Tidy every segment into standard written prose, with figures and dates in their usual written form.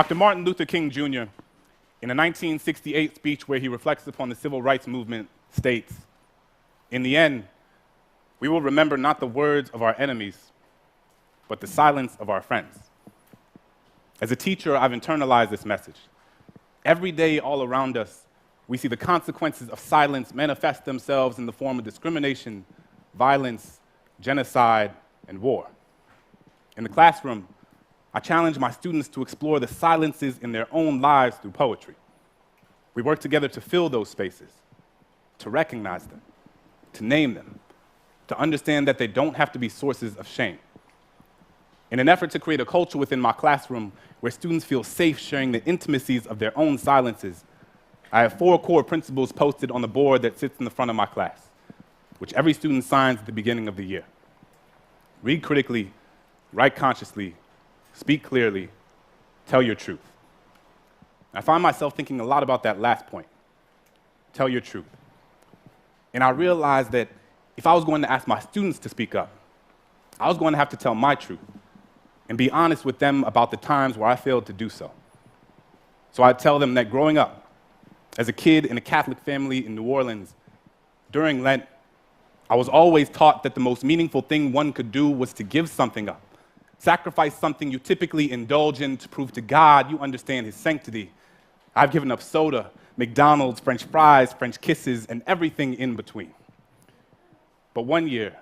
Dr. Martin Luther King Jr., in a 1968 speech where he reflects upon the civil rights movement, states, "In the end, we will remember not the words of our enemies, but the silence of our friends." As a teacher, I've internalized this message. Every day, all around us, we see the consequences of silence manifest themselves in the form of discrimination, violence, genocide, and war. In the classroom, I challenge my students to explore the silences in their own lives through poetry. We work together to fill those spaces, to recognize them, to name them, to understand that they don't have to be sources of shame. In an effort to create a culture within my classroom where students feel safe sharing the intimacies of their own silences, I have 4 core principles posted on the board that sits in the front of my class, which every student signs at the beginning of the year. Read critically, write consciously, speak clearly, tell your truth. I find myself thinking a lot about that last point, tell your truth. And I realized that if I was going to ask my students to speak up, I was going to have to tell my truth and be honest with them about the times where I failed to do so. So I'd tell them that growing up, as a kid in a Catholic family in New Orleans, during Lent, I was always taught that the most meaningful thing one could do was to give something up, sacrifice something you typically indulge in to prove to God you understand His sanctity. I've given up soda, McDonald's, French fries, French kisses, and everything in between. But one year,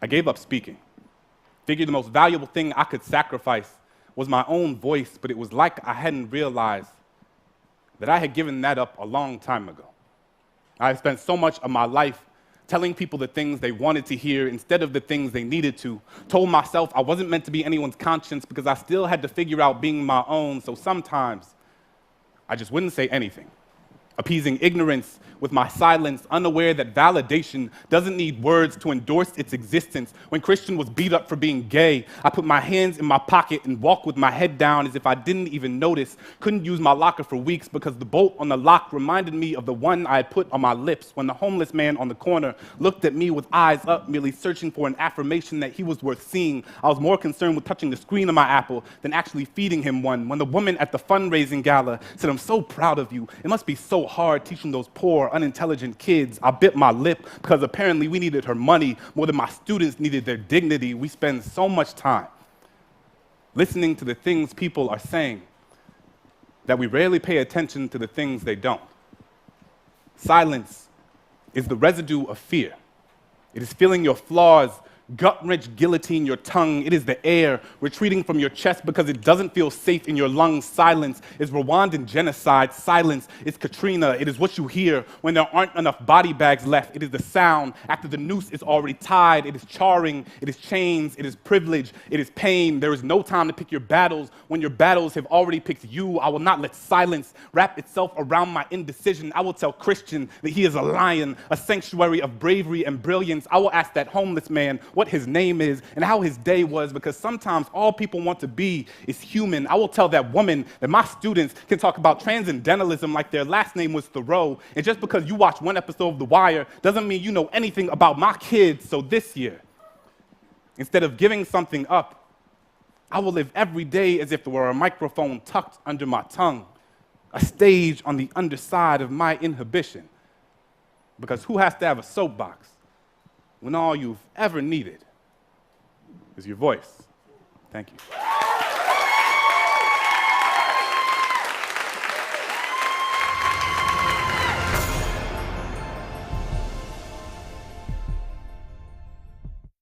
I gave up speaking. Figured the most valuable thing I could sacrifice was my own voice, but it was like I hadn't realized that I had given that up a long time ago. I had spent so much of my life telling people the things they wanted to hear instead of the things they needed to, told myself I wasn't meant to be anyone's conscience because I still had to figure out being my own, so sometimes I just wouldn't say anything, appeasing ignorance with my silence, unaware that validation doesn't need words to endorse its existence. When Christian was beat up for being gay, I put my hands in my pocket and walked with my head down as if I didn't even notice. Couldn't use my locker for weeks because the bolt on the lock reminded me of the one I had put on my lips when the homeless man on the corner looked at me with eyes up, merely searching for an affirmation that he was worth seeing. I was more concerned with touching the screen of my Apple than actually feeding him one. When the woman at the fundraising gala said, "I'm so proud of you. It must be so hard teaching those poor, unintelligent kids," I bit my lip because apparently we needed her money more than my students needed their dignity. We spend so much time listening to the things people are saying that we rarely pay attention to the things they don't. Silence is the residue of fear. It is feeling your flaws gut-wrench guillotine your tongue. It is the air retreating from your chest because it doesn't feel safe in your lungs. Silence is Rwandan genocide. Silence is Katrina. It is what you hear when there aren't enough body bags left. It is the sound after the noose is already tied. It is charring. It is chains. It is privilege. It is pain. There is no time to pick your battles when your battles have already picked you. I will not let silence wrap itself around my indecision. I will tell Christian that he is a lion, a sanctuary of bravery and brilliance. I will ask that homeless man what his name is and how his day was, because sometimes all people want to be is human. I will tell that woman that my students can talk about transcendentalism like their last name was Thoreau, and just because you watch one episode of The Wire doesn't mean you know anything about my kids. So this year, instead of giving something up, I will live every day as if there were a microphone tucked under my tongue, a stage on the underside of my inhibition. Because who has to have a soapbox when all you've ever needed is your voice? Thank you.